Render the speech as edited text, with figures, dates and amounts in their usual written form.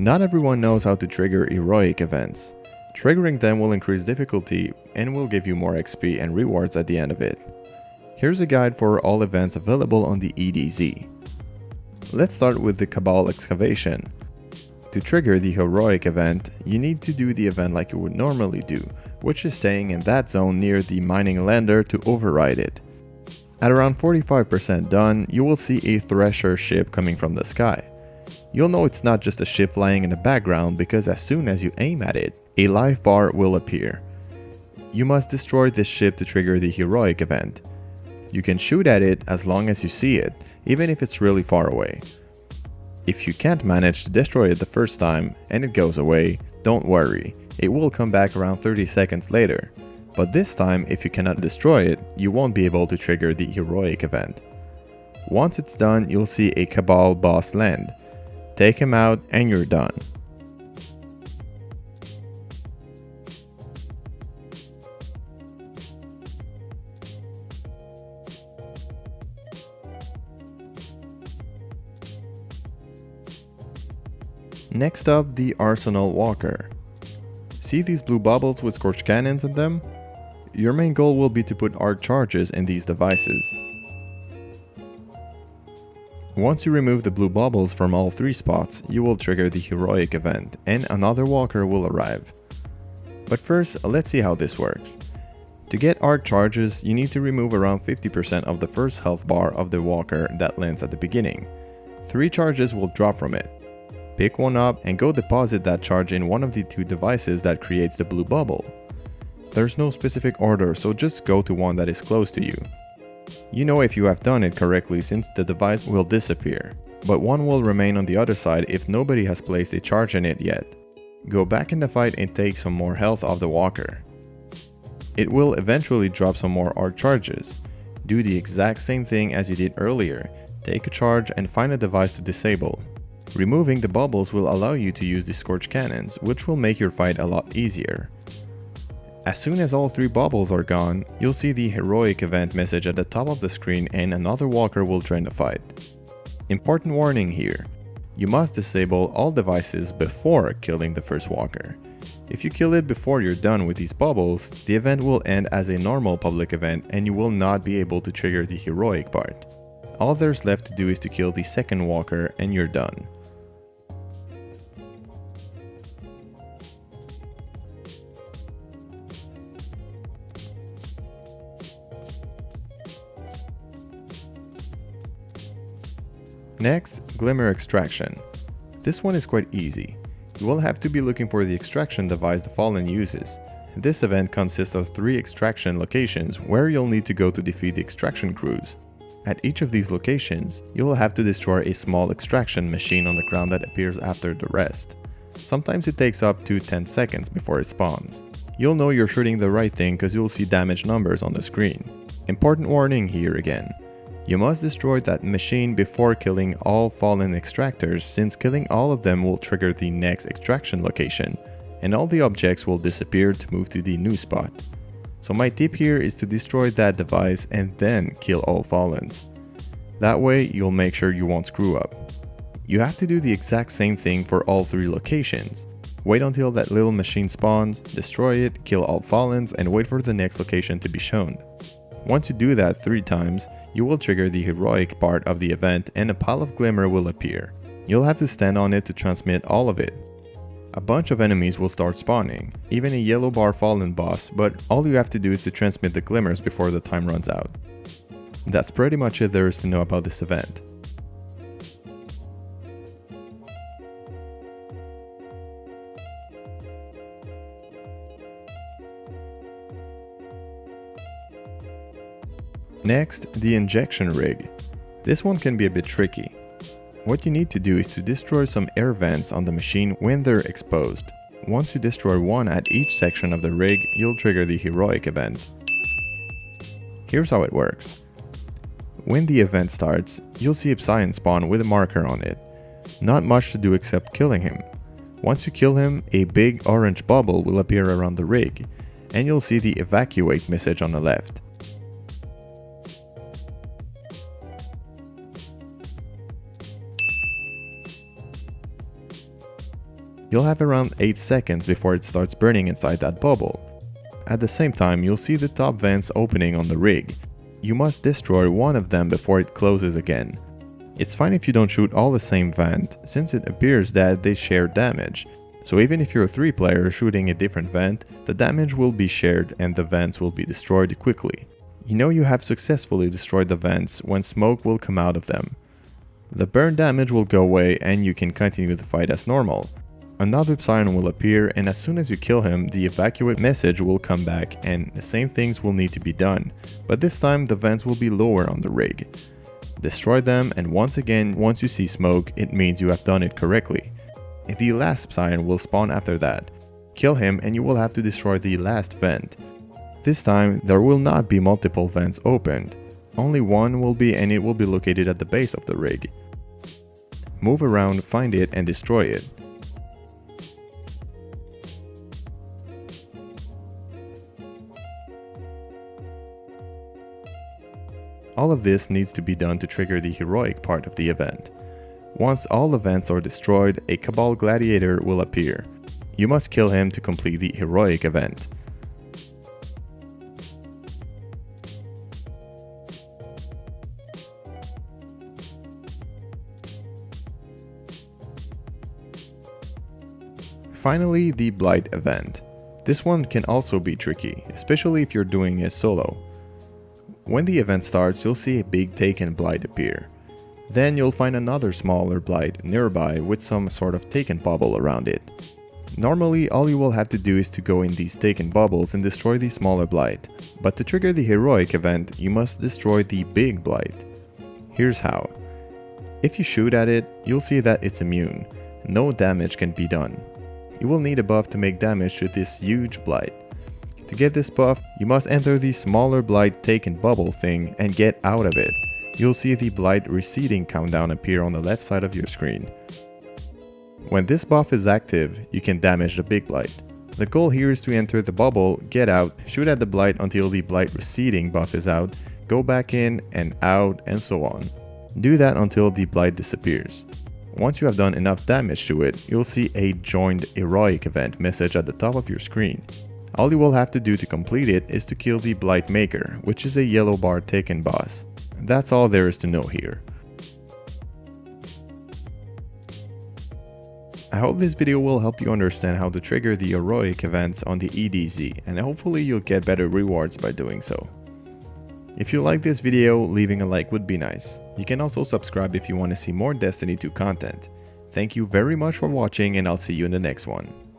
Not everyone knows how to trigger heroic events. Triggering them will increase difficulty and will give you more XP and rewards at the end of it. Here's a guide for all events available on the EDZ. Let's start with the Cabal Excavation. To trigger the heroic event, you need to do the event like you would normally do, which is staying in that zone near the mining lander to override it. At around 45% done, you will see a thresher ship coming from the sky. You'll know it's not just a ship flying in the background because as soon as you aim at it, a life bar will appear. You must destroy this ship to trigger the heroic event. You can shoot at it as long as you see it, even if it's really far away. If you can't manage to destroy it the first time and it goes away, don't worry, it will come back around 30 seconds later. But this time, if you cannot destroy it, you won't be able to trigger the heroic event. Once it's done, you'll see a Cabal boss land. Take him out and you're done. Next up, the Arsenal Walker. See these blue bubbles with scorch cannons in them? Your main goal will be to put arc charges in these devices. Once you remove the blue bubbles from all three spots, you will trigger the heroic event and another walker will arrive. But first, let's see how this works. To get arc charges, you need to remove around 50% of the first health bar of the walker that lands at the beginning. 3 charges will drop from it. Pick one up and go deposit that charge in one of the 2 devices that creates the blue bubble. There's no specific order, so just go to one that is close to you. You know if you have done it correctly since the device will disappear, but one will remain on the other side if nobody has placed a charge in it yet. Go back in the fight and take some more health off the walker. It will eventually drop some more arc charges. Do the exact same thing as you did earlier. Take a charge and find a device to disable. Removing the bubbles will allow you to use the scorch cannons, which will make your fight a lot easier. As soon as all 3 bubbles are gone, you'll see the heroic event message at the top of the screen and another walker will join the fight. Important warning here, you must disable all devices before killing the first walker. If you kill it before you're done with these bubbles, the event will end as a normal public event and you will not be able to trigger the heroic part. All there's left to do is to kill the second walker and you're done. Next, Glimmer Extraction. This one is quite easy. You will have to be looking for the extraction device the Fallen uses. This event consists of 3 extraction locations where you'll need to go to defeat the extraction crews. At each of these locations, you will have to destroy a small extraction machine on the ground that appears after the rest. Sometimes it takes up to 10 seconds before it spawns. You'll know you're shooting the right thing because you'll see damage numbers on the screen. Important warning here again. You must destroy that machine before killing all fallen extractors, since killing all of them will trigger the next extraction location, and all the objects will disappear to move to the new spot. So my tip here is to destroy that device and then kill all fallens. That way you'll make sure you won't screw up. You have to do the exact same thing for all 3 locations. Wait until that little machine spawns, destroy it, kill all fallens, and wait for the next location to be shown. Once you do that 3 times, you will trigger the heroic part of the event and a pile of glimmer will appear. You'll have to stand on it to transmit all of it. A bunch of enemies will start spawning, even a yellow bar fallen boss, but all you have to do is to transmit the glimmers before the time runs out. That's pretty much it there is to know about this event. Next, the injection rig. This one can be a bit tricky. What you need to do is to destroy some air vents on the machine when they're exposed. Once you destroy one at each section of the rig, you'll trigger the heroic event. Here's how it works. When the event starts, you'll see Epsilon spawn with a marker on it. Not much to do except killing him. Once you kill him, a big orange bubble will appear around the rig, and you'll see the evacuate message on the left. You'll have around 8 seconds before it starts burning inside that bubble. At the same time, you'll see the top vents opening on the rig. You must destroy one of them before it closes again. It's fine if you don't shoot all the same vent, since it appears that they share damage. So even if you're a 3 player shooting a different vent, the damage will be shared and the vents will be destroyed quickly. You know you have successfully destroyed the vents when smoke will come out of them. The burn damage will go away and you can continue the fight as normal. Another Psion will appear, and as soon as you kill him, the evacuate message will come back and the same things will need to be done, but this time the vents will be lower on the rig. Destroy them, and once again, once you see smoke, it means you have done it correctly. The last Psion will spawn after that. Kill him and you will have to destroy the last vent. This time there will not be multiple vents opened. Only one will be, and it will be located at the base of the rig. Move around, find it and destroy it. All of this needs to be done to trigger the heroic part of the event. Once all the vents are destroyed, a Cabal Gladiator will appear. You must kill him to complete the heroic event. Finally, the Blight event. This one can also be tricky, especially if you're doing a solo. When the event starts, you'll see a big taken Blight appear. Then you'll find another smaller Blight nearby with some sort of taken bubble around it. Normally, all you will have to do is to go in these taken bubbles and destroy the smaller Blight. But to trigger the heroic event, you must destroy the big Blight. Here's how. If you shoot at it, you'll see that it's immune. No damage can be done. You will need a buff to make damage to this huge Blight. To get this buff, you must enter the smaller Blight taken bubble thing and get out of it. You'll see the Blight receding countdown appear on the left side of your screen. When this buff is active, you can damage the big Blight. The goal here is to enter the bubble, get out, shoot at the Blight until the Blight receding buff is out, go back in and out, and so on. Do that until the Blight disappears. Once you have done enough damage to it, you'll see a joined heroic event message at the top of your screen. All you will have to do to complete it is to kill the Blight Maker, which is a yellow bar taken boss. That's all there is to know here. I hope this video will help you understand how to trigger the heroic events on the EDZ, and hopefully you'll get better rewards by doing so. If you like this video, leaving a like would be nice. You can also subscribe if you want to see more Destiny 2 content. Thank you very much for watching, and I'll see you in the next one.